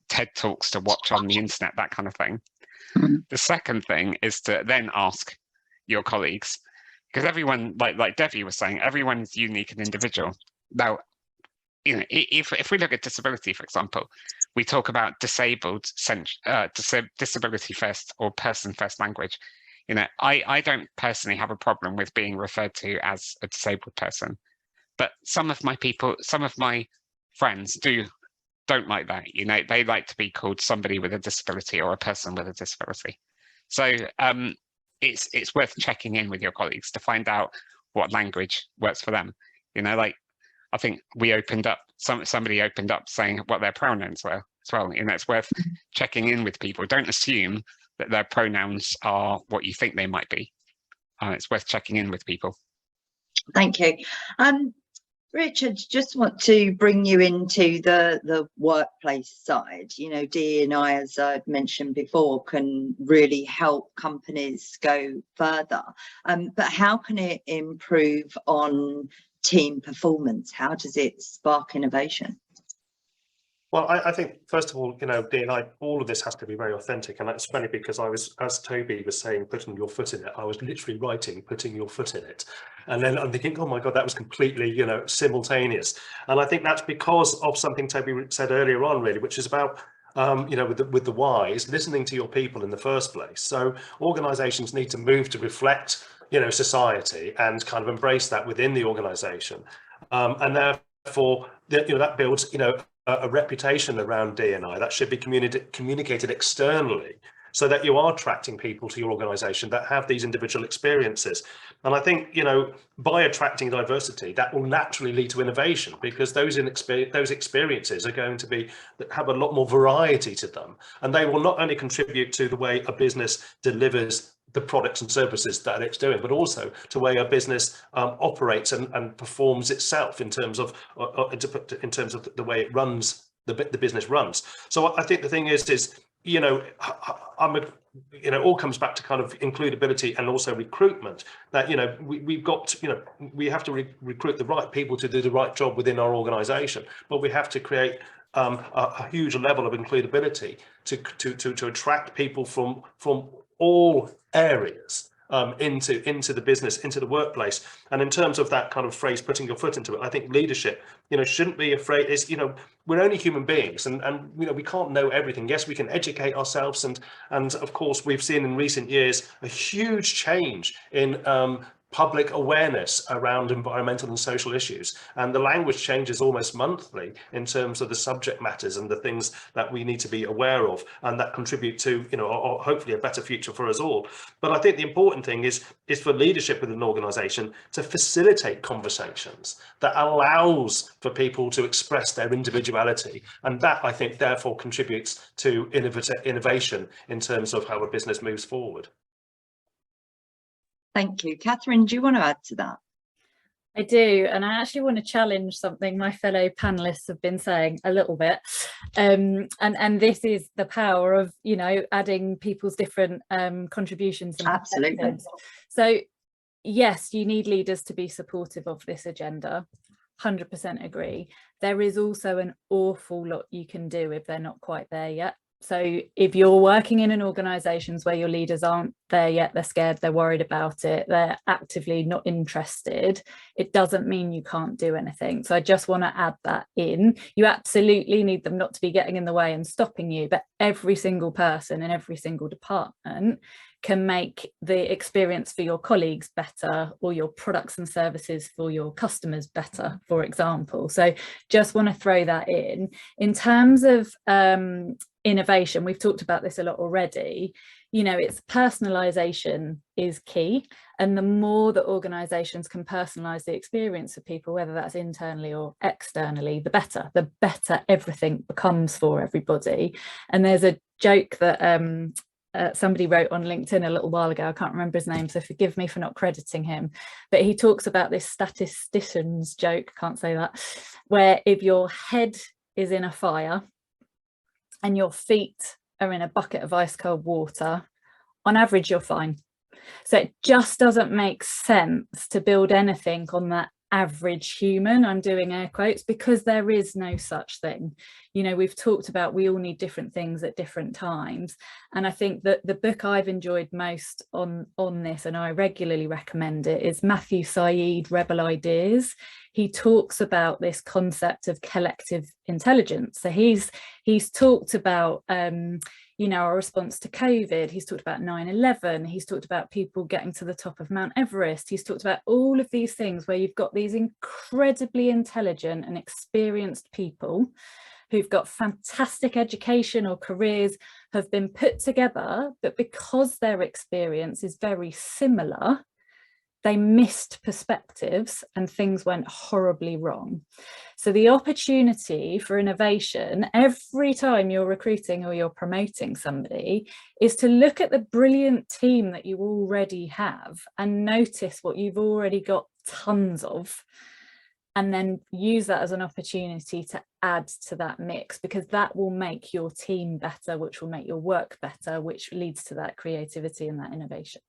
TED Talks to watch on the internet, that kind of thing. The second thing is to then ask your colleagues, because everyone, like Devi was saying, everyone's unique and individual. Now, you know, if we look at disability, for example, we talk about disability first or person first language. You know, I don't personally have a problem with being referred to as a disabled person, but some of my friends don't like that. You know, they like to be called somebody with a disability or a person with a disability. So it's worth checking in with your colleagues to find out what language works for them. You know, like I think we opened up, somebody opened up saying what their pronouns were as well. You know, it's worth checking in with people. Don't assume that their pronouns are what you think they might be. It's worth checking in with people. Thank you. Richard, just want to bring you into the workplace side. You know, DE&I, as I've mentioned before, can really help companies go further. But how can it improve on team performance? How does it spark innovation? Well, I think, first of all, you know, DE&I, all of this has to be very authentic. And that's funny because I was, as Toby was saying, putting your foot in it, I was literally writing, putting your foot in it. And then I'm thinking, oh my God, that was completely, you know, simultaneous. And I think that's because of something Toby said earlier on, really, which is about, you know, with the whys, listening to your people in the first place. So organizations need to move to reflect, you know, society and kind of embrace that within the organization. And therefore, you know, that builds, you know, a reputation around DE&I that should be communicated externally so that you are attracting people to your organization that have these individual experiences. And I think, you know, by attracting diversity, that will naturally lead to innovation because those experiences are going to have a lot more variety to them. And they will not only contribute to the way a business delivers the products and services that it's doing, but also to way a business operates and performs itself in terms of the way it runs, the business runs. So I think the thing is you know, you know, all comes back to kind of includability and also recruitment. That, you know, we've got to, you know, we have to recruit the right people to do the right job within our organisation, but we have to create a huge level of includability to attract people from all areas into the business, into the workplace. And in terms of that kind of phrase, putting your foot into it, I think leadership, you know, shouldn't be afraid. It's, you know, we're only human beings, and you know, we can't know everything. Yes, we can educate ourselves, and of course we've seen in recent years a huge change in public awareness around environmental and social issues, and the language changes almost monthly in terms of the subject matters and the things that we need to be aware of, and that contribute to, you know, or hopefully a better future for us all. But I think the important thing is for leadership within an organization to facilitate conversations that allows for people to express their individuality, and that, I think, therefore contributes to innovation in terms of how a business moves forward. Thank you. Catherine, do you want to add to that? I do, and I actually want to challenge something my fellow panelists have been saying a little bit, and this is the power of, you know, adding people's different contributions and absolutely. So yes, you need leaders to be supportive of this agenda, 100% agree. There is also an awful lot you can do if they're not quite there yet. So if you're working in an organisations where your leaders aren't there yet, they're scared, they're worried about it, they're actively not interested, it doesn't mean you can't do anything. So I just want to add that in. You absolutely need them not to be getting in the way and stopping you, but every single person in every single department can make the experience for your colleagues better, or your products and services for your customers better, for example. So just want to throw that in. In terms of innovation, we've talked about this a lot already. You know, it's personalization is key, and the more that organizations can personalize the experience of people, whether that's internally or externally, the better everything becomes for everybody. And there's a joke that somebody wrote on LinkedIn a little while ago, I can't remember his name, so forgive me for not crediting him, but he talks about this statistician's joke, can't say that, where if your head is in a fire and your feet are in a bucket of ice cold water, on average you're fine. So it just doesn't make sense to build anything on that average human, I'm doing air quotes, because there is no such thing. You know, we've talked about we all need different things at different times, and I think that the book I've enjoyed most on this, and I regularly recommend it, is Matthew Syed, Rebel Ideas. He talks about this concept of collective intelligence. So he's talked about you know, our response to COVID, he's talked about 9/11, he's talked about people getting to the top of Mount Everest, he's talked about all of these things where you've got these incredibly intelligent and experienced people who've got fantastic education or careers, have been put together, but because their experience is very similar, they missed perspectives and things went horribly wrong. So the opportunity for innovation every time you're recruiting or you're promoting somebody is to look at the brilliant team that you already have and notice what you've already got tons of, and then use that as an opportunity to add to that mix, because that will make your team better, which will make your work better, which leads to that creativity and that innovation.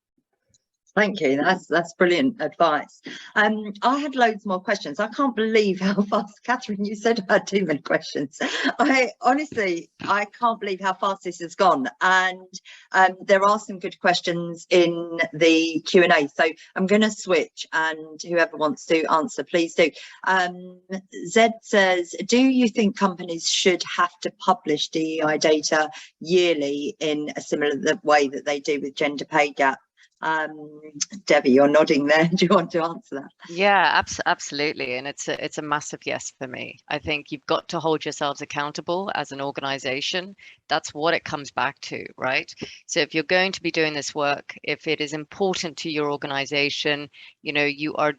Thank you. That's brilliant advice. I had loads more questions. I can't believe how fast, Catherine, you said I had too many questions. I can't believe how fast this has gone. And there are some good questions in the Q&A. So I'm going to switch, and whoever wants to answer, please do. Zed says, do you think companies should have to publish DEI data yearly in a similar way that they do with gender pay gap? Debbie, you're nodding there. Do you want to answer that? Yeah, absolutely. And it's a massive yes for me. I think you've got to hold yourselves accountable as an organization. That's what it comes back to, right? So if you're going to be doing this work, if it is important to your organization, you know, you're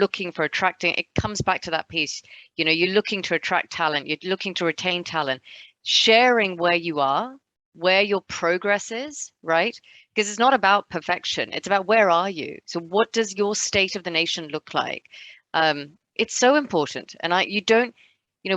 looking for attracting, it comes back to that piece, you know, you're looking to attract talent, you're looking to retain talent, sharing where you are, where your progress is, right? Because it's not about perfection, it's about where are you? So what does your state of the nation look like? It's so important. And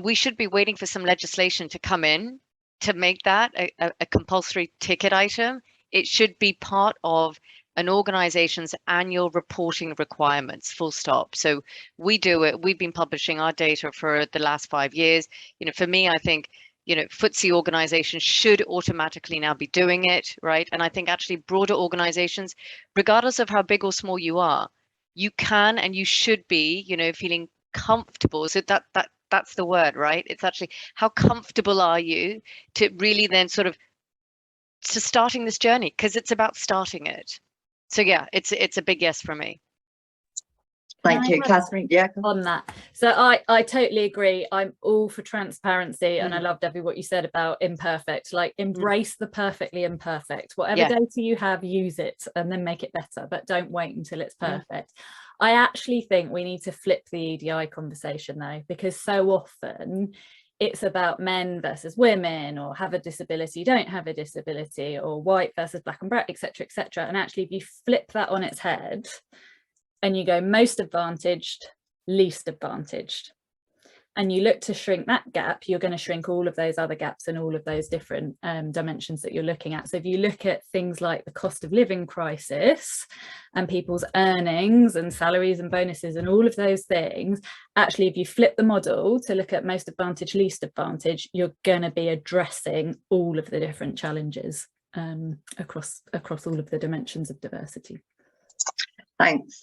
we should be waiting for some legislation to come in to make that a compulsory ticket item. It should be part of an organization's annual reporting requirements, full stop. So we do it. We've been publishing our data for the last 5 years. You know, for me, I think, you know, FTSE organizations should automatically now be doing it, right? And I think actually broader organizations, regardless of how big or small you are, you can and you should be, you know, feeling comfortable. So that's the word, right? It's actually how comfortable are you to really then sort of to starting this journey, because it's about starting it. So yeah, it's a big yes for me. Thank you, Catherine. Yeah, on that. So I totally agree. I'm all for transparency, and I love, Debbie, what you said about imperfect. Like, embrace the perfectly imperfect. Whatever data you have, use it and then make it better, but don't wait until it's perfect. I actually think we need to flip the EDI conversation though, because so often it's about men versus women, or have a disability, don't have a disability, or white versus black and brown, etc., etc. And actually, if you flip that on its head and you go most advantaged, least advantaged, and you look to shrink that gap, you're going to shrink all of those other gaps and all of those different dimensions that you're looking at. So if you look at things like the cost of living crisis and people's earnings and salaries and bonuses and all of those things, actually, if you flip the model to look at most advantage, least advantage, you're going to be addressing all of the different challenges across all of the dimensions of diversity. Thanks.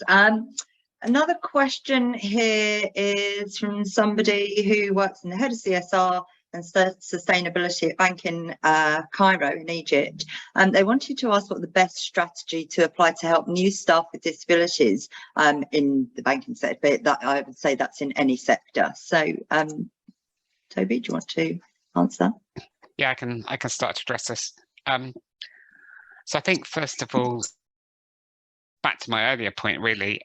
Another question here is from somebody who works in the head of CSR and sustainability at bank in Cairo in Egypt. They wanted to ask what the best strategy to apply to help new staff with disabilities in the banking sector, but that, I would say that's in any sector. So Toby, do you want to answer that? Yeah, I can start to address this. So I think, first of all, back to my earlier point, really,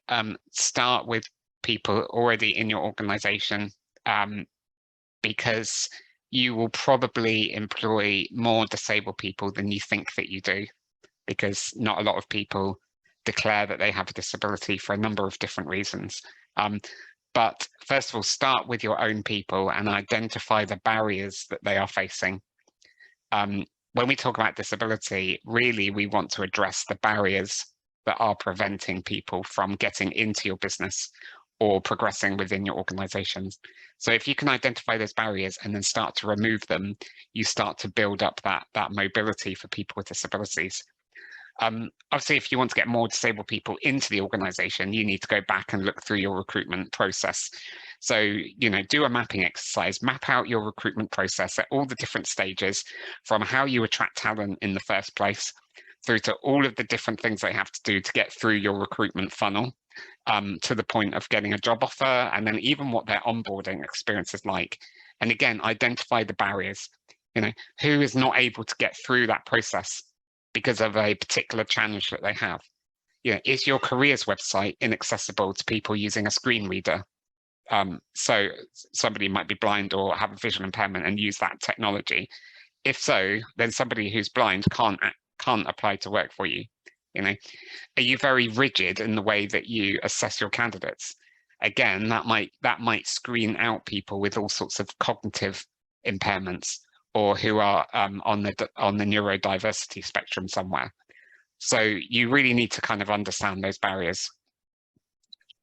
start with people already in your organization, because you will probably employ more disabled people than you think that you do, because not a lot of people declare that they have a disability for a number of different reasons. But first of all, start with your own people and identify the barriers that they are facing. When we talk about disability, really, we want to address the barriers that are preventing people from getting into your business or progressing within your organizations. So if you can identify those barriers and then start to remove them, you start to build up that mobility for people with disabilities. Obviously, if you want to get more disabled people into the organization, you need to go back and look through your recruitment process. So, you know, do a mapping exercise, map out your recruitment process at all the different stages, from how you attract talent in the first place, through to all of the different things they have to do to get through your recruitment funnel, to the point of getting a job offer, and then even what their onboarding experience is like. And again, identify the barriers. You know, who is not able to get through that process because of a particular challenge that they have? You know, is your careers website inaccessible to people using a screen reader? So somebody might be blind or have a visual impairment and use that technology. If so, then somebody who's blind can't apply to work for you. You know, are you very rigid in the way that you assess your candidates? Again, that might screen out people with all sorts of cognitive impairments, or who are on the neurodiversity spectrum somewhere. So you really need to kind of understand those barriers.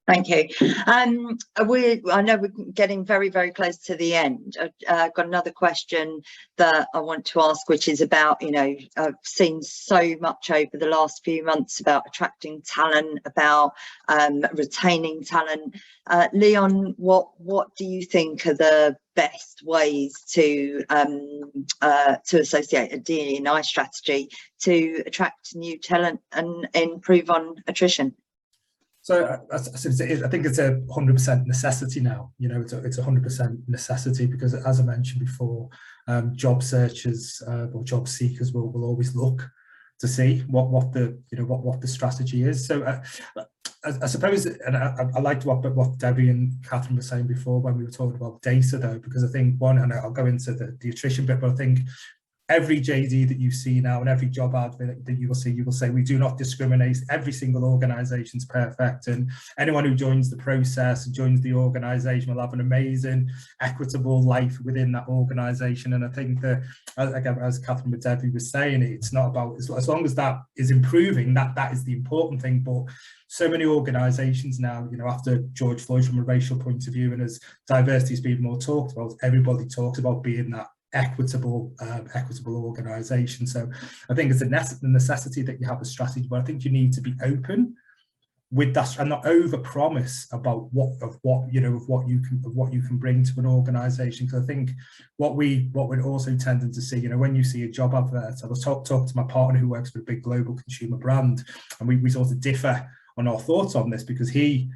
Thank you. I know we're getting very, very close to the end. I've got another question that I want to ask, which is about, you know, I've seen so much over the last few months about attracting talent, about retaining talent. Leon, what do you think are the best ways to associate a DE&I strategy to attract new talent and improve on attrition? So I think it's a 100% necessity now. You know, it's a 100% necessity, because, as I mentioned before, job searchers or job seekers will always look to see what the strategy is. So I suppose, and I liked what Debbie and Catherine were saying before when we were talking about data, though, because I think and I'll go into the attrition bit, but I think every JD that you see now and every job advert that you will say we do not discriminate. Every single organisation is perfect, and anyone who joins the process and joins the organisation will have an amazing, equitable life within that organisation. And I think that, again, as Catherine and Debbie was saying, it's not about, as long as that is improving, that is the important thing. But so many organisations now, you know, after George Floyd, from a racial point of view, and as diversity has been more talked about, everybody talks about being that equitable organisation. So I think it's a necessity that you have a strategy, but I think you need to be open with that and not over promise about what you can bring to an organisation. Because I think what we're also tending to see, you know, when you see a job advert, I was talking to my partner who works for a big global consumer brand, and we sort of differ on our thoughts on this, because when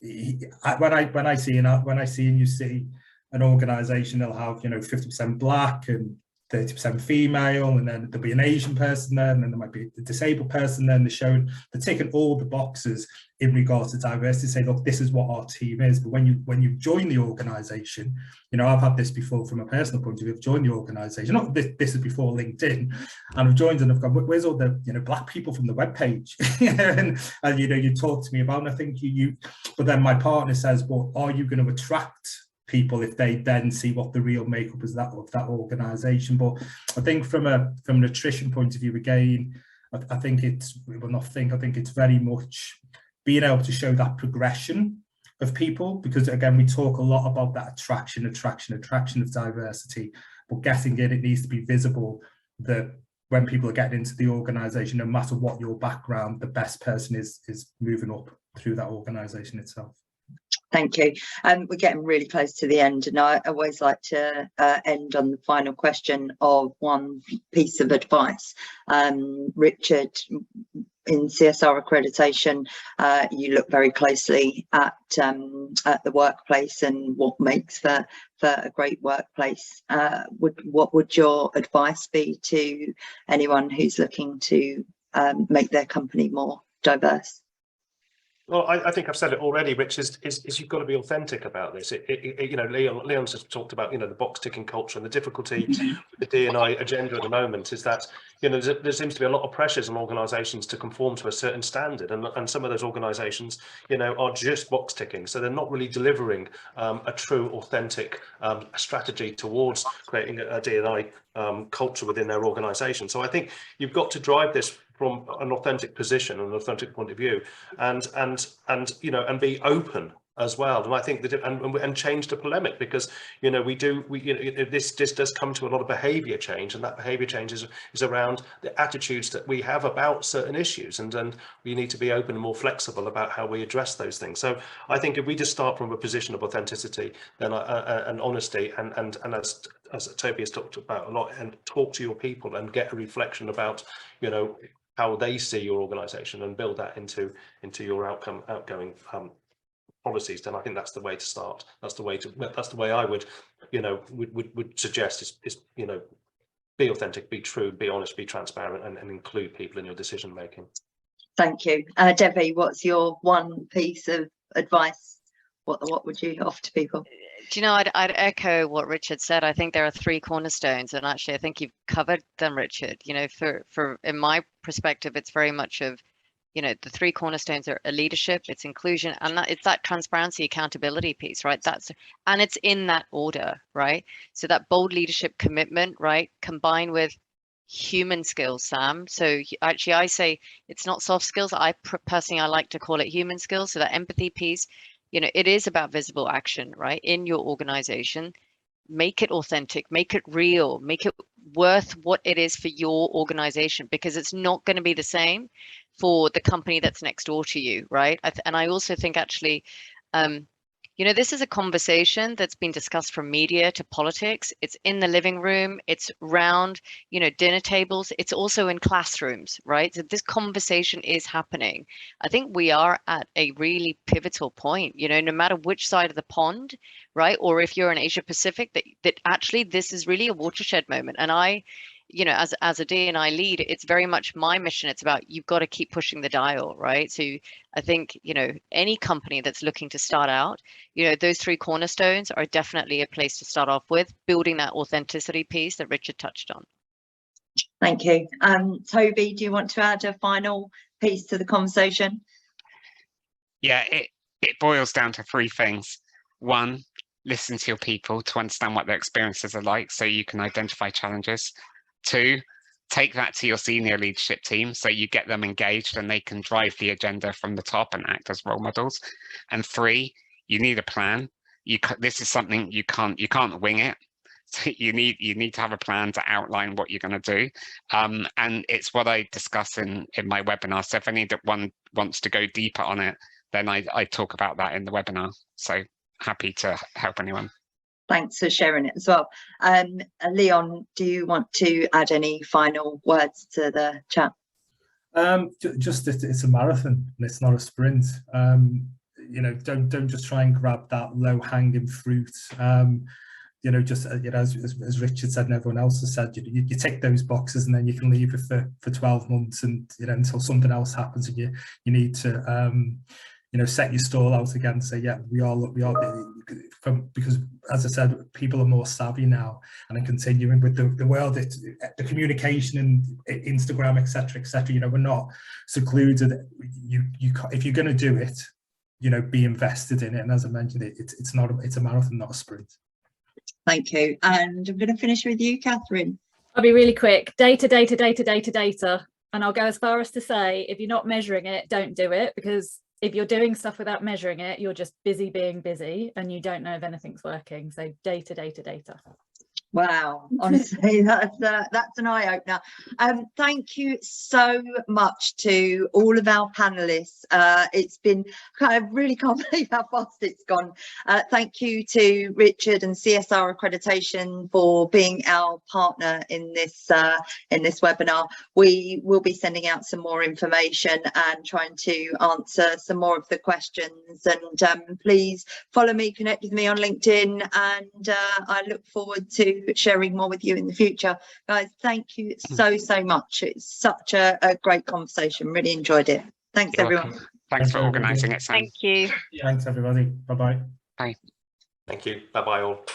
I see and you see an organisation, they'll have, you know, 50% black and 30% female, and then there'll be an Asian person there, and then there might be a disabled person there, and they're ticking all the boxes in regards to diversity, say, look, this is what our team is. But when you join the organisation, you know, I've had this before from a personal point of view. I've joined the organisation, not this is before LinkedIn, and I've joined and I've gone, where's all the, you know, black people from the webpage? and you know, you talk to me about, and I think but then my partner says, well, are you going to attract people if they then see what the real makeup is of that organisation. But I think from an attrition point of view, again, I think it's very much being able to show that progression of people, because again, we talk a lot about that attraction of diversity, but getting it needs to be visible that when people are getting into the organisation, no matter what your background, the best person is moving up through that organisation itself. Thank you. We're getting really close to the end, and I always like to end on the final question of one piece of advice. Richard, in CSR accreditation, you look very closely at the workplace and what makes for a great workplace. What would your advice be to anyone who's looking to make their company more diverse? Well, I think I've said it already, Rich, is you've got to be authentic about this. You know, Leon's just talked about, you know, the box ticking culture, and the difficulty with the DE&I agenda at the moment is that, you know, there seems to be a lot of pressures on organisations to conform to a certain standard, and some of those organisations, you know, are just box ticking, so they're not really delivering a true, authentic strategy towards creating a DE&I culture within their organisation. So I think you've got to drive this from an authentic position, an authentic point of view, and you know, and be open as well. And I think that and change the polemic, because, you know, this does come to a lot of behaviour change, and that behaviour change is around the attitudes that we have about certain issues, and we need to be open and more flexible about how we address those things. So I think if we just start from a position of authenticity, then and honesty, and as Toby has talked about a lot, and talk to your people and get a reflection about, you know, how they see your organisation, and build that into your outgoing policies, then I think that's the way to start. That's the way I would, you know, would suggest is, you know, be authentic, be true, be honest, be transparent, and include people in your decision making. Thank you. Debbie, what's your one piece of advice? What would you offer to people? Do you know, I'd echo what Richard said. I think there are 3 cornerstones, and actually I think you've covered them, Richard. You know, for in my perspective, it's very much of, you know, the 3 cornerstones are leadership, it's inclusion, and it's that transparency, accountability piece, right? And it's in that order, right? So that bold leadership commitment, right, combined with human skills, Sam. So actually I say it's not soft skills. Personally, I like to call it human skills. So that empathy piece, you know, it is about visible action, right, in your organization. Make it authentic, make it real, make it worth what it is for your organization, because it's not going to be the same for the company that's next door to you, right? And I also think actually, you know, this is a conversation that's been discussed from media to politics. It's in the living room, it's round, you know, dinner tables, it's also in classrooms, right? So this conversation is happening. I think we are at a really pivotal point, you know, no matter which side of the pond, right? Or if you're in Asia Pacific, that actually this is really a watershed moment. And I, you know, as a DE&I lead, it's very much my mission. It's about, you've got to keep pushing the dial, right? So I think, you know, any company that's looking to start out, you know, those 3 cornerstones are definitely a place to start off with, building that authenticity piece that Richard touched on. Thank you. Toby, do you want to add a final piece to the conversation? Yeah, it boils down to 3 things. 1, listen to your people to understand what their experiences are like, so you can identify challenges. 2, take that to your senior leadership team so you get them engaged and they can drive the agenda from the top and act as role models. And 3, you need a plan. This is something you can't wing it. So you need to have a plan to outline what you're going to do. And it's what I discuss in my webinar. So if anyone wants to go deeper on it, then I talk about that in the webinar. So happy to help anyone. Thanks for sharing it as well. Leon, do you want to add any final words to the chat? Just it's a marathon and it's not a sprint. You know, don't just try and grab that low-hanging fruit. You know, just you know, as Richard said and everyone else has said, you tick those boxes and then you can leave it for 12 months, and you know, until something else happens, and you need to you know, set your stall out again and say, yeah, we are because as I said, people are more savvy now, and then continuing with the world, the communication and Instagram, etc., you know, we're not secluded. If you're going to do it, be invested in it. And as I mentioned, it's a marathon, not a sprint. Thank you. And I'm going to finish with you, Catherine. I'll be really quick. Data, data, data, data, data. And I'll go as far as to say, if you're not measuring it, don't do it, because if you're doing stuff without measuring it, you're just busy being busy and you don't know if anything's working. So data, data, data. Wow, honestly, that's an eye-opener. Thank you so much to all of our panelists. It's been, I really can't believe how fast it's gone. Thank you to Richard and CSR Accreditation for being our partner in this webinar. We will be sending out some more information and trying to answer some more of the questions. And please follow me, connect with me on LinkedIn, and I look forward to sharing more with you in the future. Guys, thank you so much. It's such a great conversation. Really enjoyed it. Thanks, You're everyone. welcome. Thanks for organising it, Sam. Thank you. Thanks, everybody. Bye-bye. Bye. Thank you. Bye-bye all.